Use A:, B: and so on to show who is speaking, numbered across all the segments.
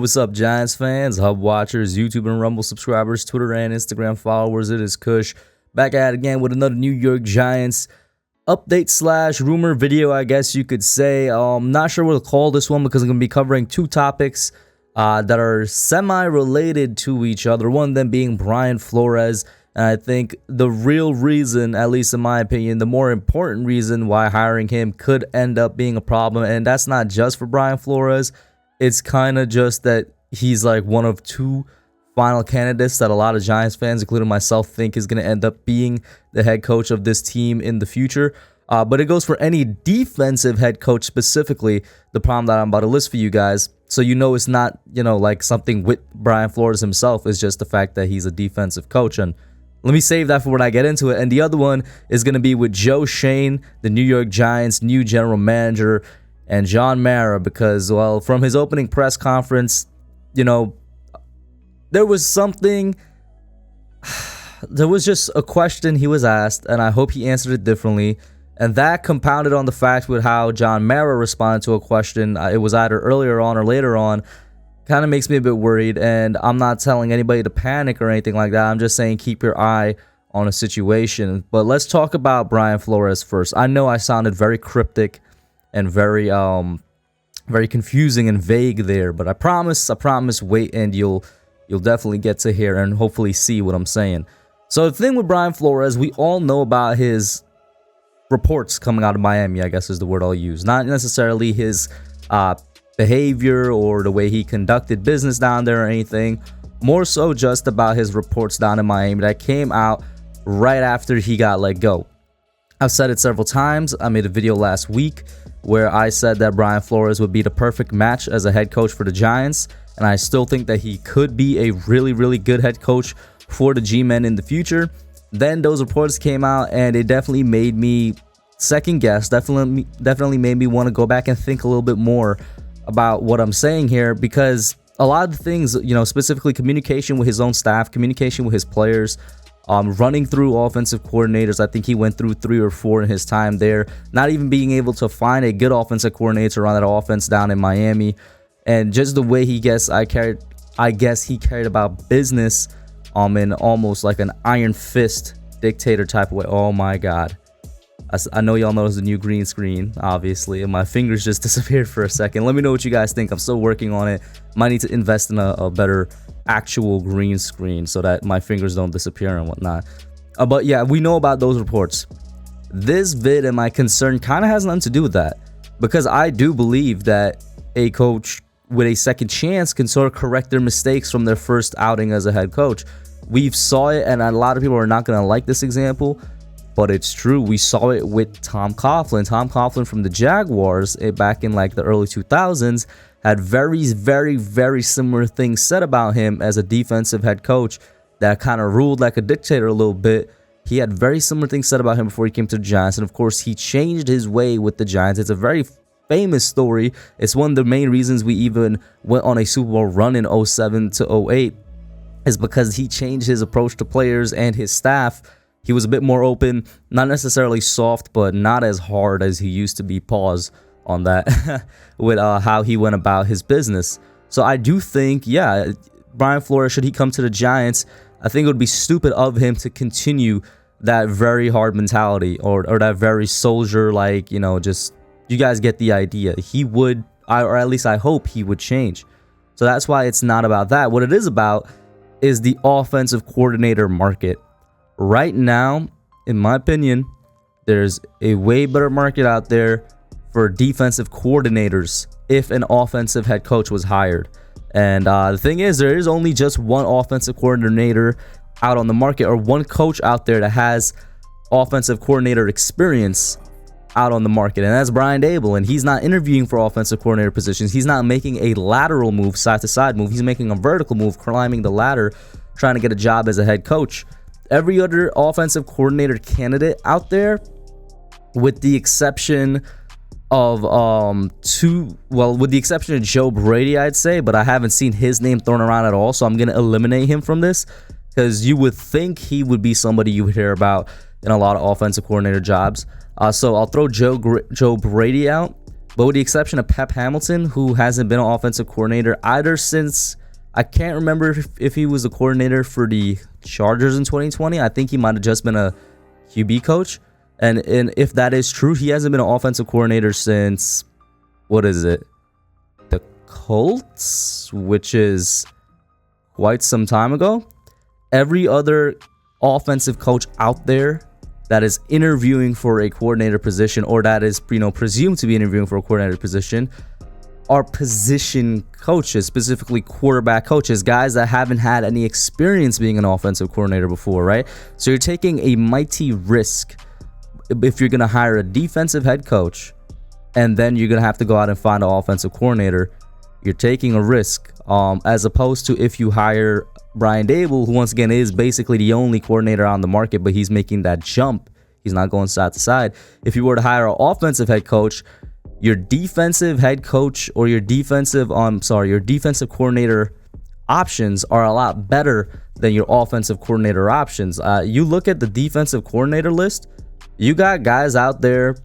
A: What's up, Giants fans, Hub watchers, YouTube and Rumble subscribers, Twitter and Instagram followers? It is Kush back at it again with another New York Giants update slash rumor video, I guess you could say. Not sure what to call this one because I'm going to be covering two topics that are semi-related to each other. One of them being Brian Flores. And I think the real reason, at least in my opinion, the more important reason why hiring him could end up being a problem, and that's not just for Brian Flores. It's kind of just that he's like one of two final candidates that a lot of Giants fans, including myself, think is going to end up being the head coach of this team in the future. But it goes for any defensive head coach specifically, the problem that I'm about to list for you guys. So you know it's not, like something with Brian Flores himself. It's just the fact that he's a defensive coach. And let me save that for when I get into it. And the other one is going to be with Joe Schoen, the New York Giants' new general manager, and John Mara, because, well, from his opening press conference, there was something, there was just a question he was asked, and I hope he answered it differently. And that compounded on the fact with how John Mara responded to a question, it was either earlier on or later on, kind of makes me a bit worried. And I'm not telling anybody to panic or anything like that. I'm just saying keep your eye on a situation. But let's talk about Brian Flores first. I know I sounded very cryptic and very confusing and vague there, but I promise, wait, and you'll definitely get to hear and hopefully see what I'm saying. So the thing with Brian Flores, we all know about his reports coming out of Miami, I guess is the word I'll use. Not necessarily his behavior or the way he conducted business down there or anything. More so just about his reports down in Miami that came out right after he got let go. I've said it several times. I made a video last week where I said that Brian Flores would be the perfect match as a head coach for the Giants, and I still think that he could be a really, really good head coach for the G-Men in the future. Then those reports came out, and it definitely made me second guess, definitely made me want to go back and think a little bit more about what I'm saying here, because a lot of the things, specifically communication with his own staff, communication with his players, running through offensive coordinators. I think he went through 3 or 4 in his time there, not even being able to find a good offensive coordinator on that offense down in Miami. And just the way I guess he cared about business in almost like an iron fist dictator type of way. Oh my God. I know y'all noticed the new green screen, obviously, and my fingers just disappeared for a second. Let me know what you guys think. I'm still working on it. Might need to invest in a better actual green screen so that my fingers don't disappear and whatnot. But yeah, we know about those reports. This vid and my concern kind of has nothing to do with that, because I do believe that a coach with a second chance can sort of correct their mistakes from their first outing as a head coach. We've saw it, and a lot of people are not going to like this example, but it's true. We saw it with Tom Coughlin. Tom Coughlin from the Jaguars back in like the early 2000s had very, very, very similar things said about him as a defensive head coach that kind of ruled like a dictator a little bit. He had very similar things said about him before he came to the Giants, and of course he changed his way with the Giants. It's a very famous story. It's one of the main reasons we even went on a Super Bowl run in 07 to 08 is because he changed his approach to players and his staff. He was a bit more open, not necessarily soft, but not as hard as he used to be. Pause on that with how he went about his business. So I do think, yeah, Brian Flores, should he come to the Giants, I think it would be stupid of him to continue that very hard mentality or that very soldier, like, just, you guys get the idea. He would, or at least I hope he would change. So that's why it's not about that. What it is about is the offensive coordinator market. Right now, in my opinion, there's a way better market out there for defensive coordinators if an offensive head coach was hired. And the thing is, there is only just one offensive coordinator out on the market, or one coach out there that has offensive coordinator experience out on the market, and that's Brian Dable. And he's not interviewing for offensive coordinator positions. He's not making a lateral move, side to side move. He's making a vertical move, climbing the ladder, trying to get a job as a head coach. Every other offensive coordinator candidate out there, with the exception of with the exception of Joe Brady, I'd say, but I haven't seen his name thrown around at all, so I'm gonna eliminate him from this, because you would think he would be somebody you would hear about in a lot of offensive coordinator jobs. So I'll throw Joe Brady out. But with the exception of Pep Hamilton, who hasn't been an offensive coordinator either since, I can't remember if he was the coordinator for the Chargers in 2020. I think he might have just been a QB coach. And if that is true, he hasn't been an offensive coordinator since, what is it? The Colts, which is quite some time ago. Every other offensive coach out there that is interviewing for a coordinator position, or that is, presumed to be interviewing for a coordinator position, are position coaches, specifically quarterback coaches, guys that haven't had any experience being an offensive coordinator before, right? So you're taking a mighty risk if you're going to hire a defensive head coach, and then you're going to have to go out and find an offensive coordinator. You're taking a risk, as opposed to if you hire Brian Dable, who once again is basically the only coordinator on the market, but he's making that jump. He's not going side to side. If you were to hire an offensive head coach, your defensive head coach or your defensive coordinator options are a lot better than your offensive coordinator options. You look at the defensive coordinator list, you got guys out there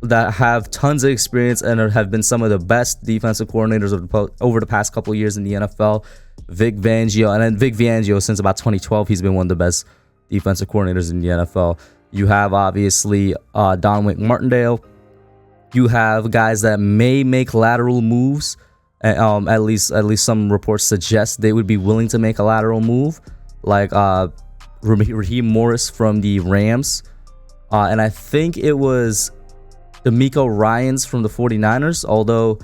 A: that have tons of experience and have been some of the best defensive coordinators over the past couple of years in the NFL. Vic Fangio, since about 2012, he's been one of the best defensive coordinators in the NFL. You have obviously Don Wink Martindale. You have guys that may make lateral moves. At least some reports suggest they would be willing to make a lateral move, like Raheem Morris from the Rams. And I think it was D'Amico Ryans from the 49ers. Although,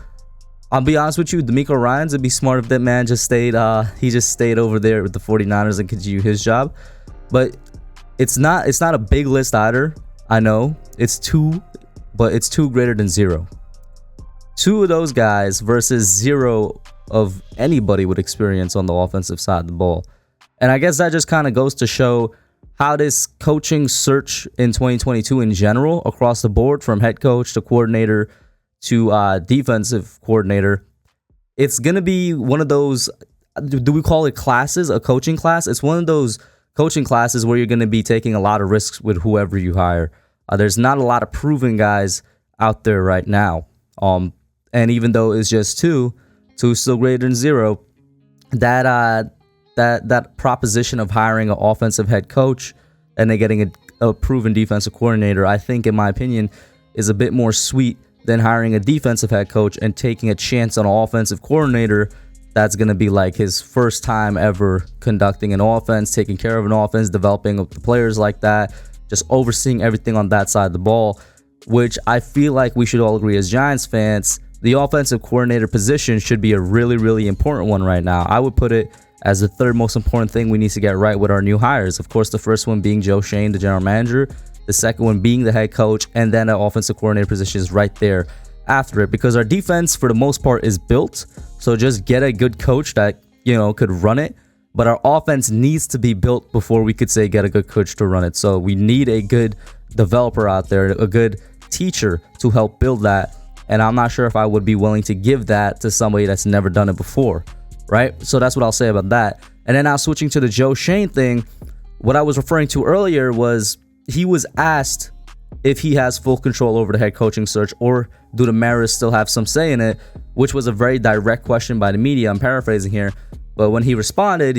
A: I'll be honest with you, D'Amico Ryans, it'd be smart if that man just stayed over there with the 49ers and continued his job. But it's not a big list either. I know it's two, but it's two greater than zero. Two of those guys versus zero of anybody with experience on the offensive side of the ball. And I guess that just kind of goes to show how this coaching search in 2022 in general, across the board, from head coach to coordinator to defensive coordinator, it's going to be one of those, do we call it classes, a coaching class? It's one of those coaching classes where you're going to be taking a lot of risks with whoever you hire. There's not a lot of proven guys out there right now. And even though it's just two still greater than zero, that proposition of hiring an offensive head coach and then getting a proven defensive coordinator, I think, in my opinion, is a bit more sweet than hiring a defensive head coach and taking a chance on an offensive coordinator that's going to be like his first time ever conducting an offense, taking care of an offense, developing the players like that, just overseeing everything on that side of the ball, which I feel like we should all agree as Giants fans, the offensive coordinator position should be a really, really important one right now. I would put it as the third most important thing we need to get right with our new hires. Of course, the first one being Joe Schoen, the general manager. The second one being the head coach, and then the offensive coordinator position is right there after it, because our defense for the most part is built. So just get a good coach that, could run it. But our offense needs to be built before we could say get a good coach to run it. So we need a good developer out there, a good teacher to help build that. And I'm not sure if I would be willing to give that to somebody that's never done it before, right? So that's what I'll say about that. And then now switching to the Joe Schoen thing, what I was referring to earlier was he was asked if he has full control over the head coaching search, or do the Maras still have some say in it, which was a very direct question by the media. I'm paraphrasing here. But when he responded,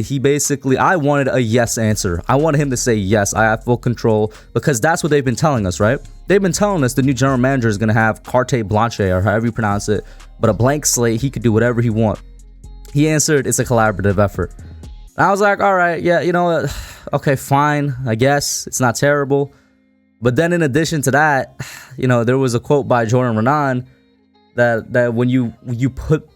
A: I wanted a yes answer. I wanted him to say, yes, I have full control, because that's what they've been telling us, right? They've been telling us the new general manager is going to have carte blanche, or however you pronounce it, but a blank slate. He could do whatever he wants. He answered, it's a collaborative effort. And I was like, all right, yeah, okay, fine, I guess. It's not terrible. But then in addition to that, there was a quote by Jordan Renan that when you put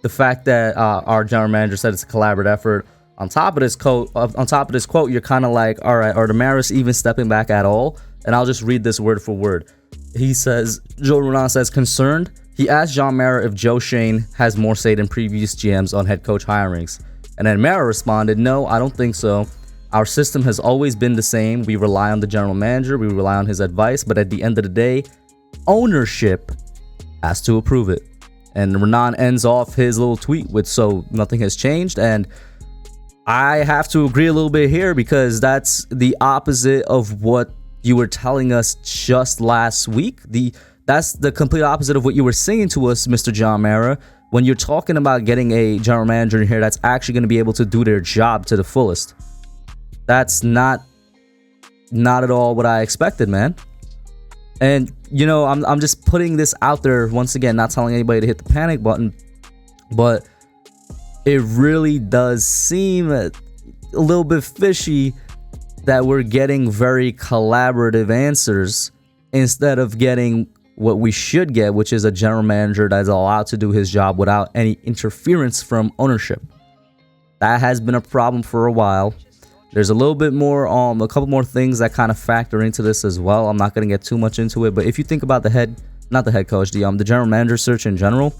A: the fact that our general manager said it's a collaborative effort on top of this quote, you're kind of like, all right, are the Maras even stepping back at all? And I'll just read this word for word. He says, Jordan Renan says, concerned, he asked John Mara if Joe Schoen has more say than previous GMs on head coach hirings. And then Mara responded, no, I don't think so. Our system has always been the same. We rely on the general manager. We rely on his advice. But at the end of the day, ownership has to approve it. And Renan ends off his little tweet with, so nothing has changed. And I have to agree a little bit here, because that's the opposite of what you were telling us just last week. The That's the complete opposite of what you were saying to us, Mr. John Mara, when you're talking about getting a general manager in here that's actually going to be able to do their job to the fullest. That's not at all what I expected, man. And, you know, I'm just putting this out there once again, not telling anybody to hit the panic button, but it really does seem a little bit fishy that we're getting very collaborative answers instead of getting what we should get, which is a general manager that is allowed to do his job without any interference from ownership. That has been a problem for a while. There's a little bit more, a couple more things that kind of factor into this as well. I'm not going to get too much into it, but if you think about the general manager search in general,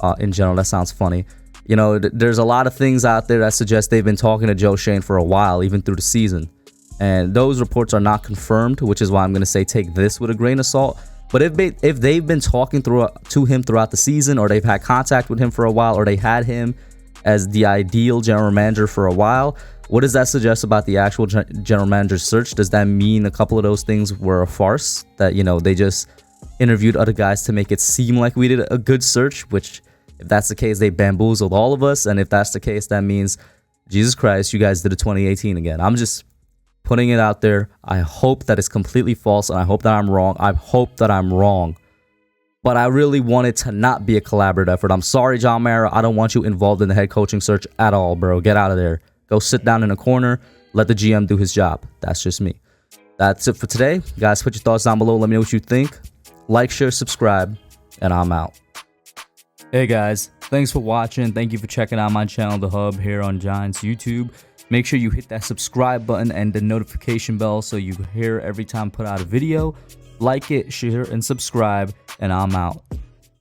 A: that sounds funny. You know, there's a lot of things out there that suggest they've been talking to Joe Schoen for a while, even through the season. And those reports are not confirmed, which is why I'm going to say take this with a grain of salt. But if they've been talking to him throughout the season, or they've had contact with him for a while, or they had him as the ideal general manager for a while, what does that suggest about the actual general manager search? Does that mean a couple of those things were a farce? That, you know, they just interviewed other guys to make it seem like we did a good search, which, if that's the case, they bamboozled all of us. And if that's the case, that means, Jesus Christ, you guys did a 2018 again. I'm just putting it out there. I hope that it's completely false, and I hope that I'm wrong. I hope that I'm wrong. But I really want it to not be a collaborative effort. I'm sorry, John Mara. I don't want you involved in the head coaching search at all, bro. Get out of there. Go sit down in a corner. Let the GM do his job. That's just me. That's it for today. Guys, put your thoughts down below. Let me know what you think. Like, share, subscribe, and I'm out. Hey guys, thanks for watching. Thank you for checking out my channel, The Hub, here on Giants YouTube. Make sure you hit that subscribe button and the notification bell so you hear every time I put out a video. Like it, share, and subscribe, and I'm out.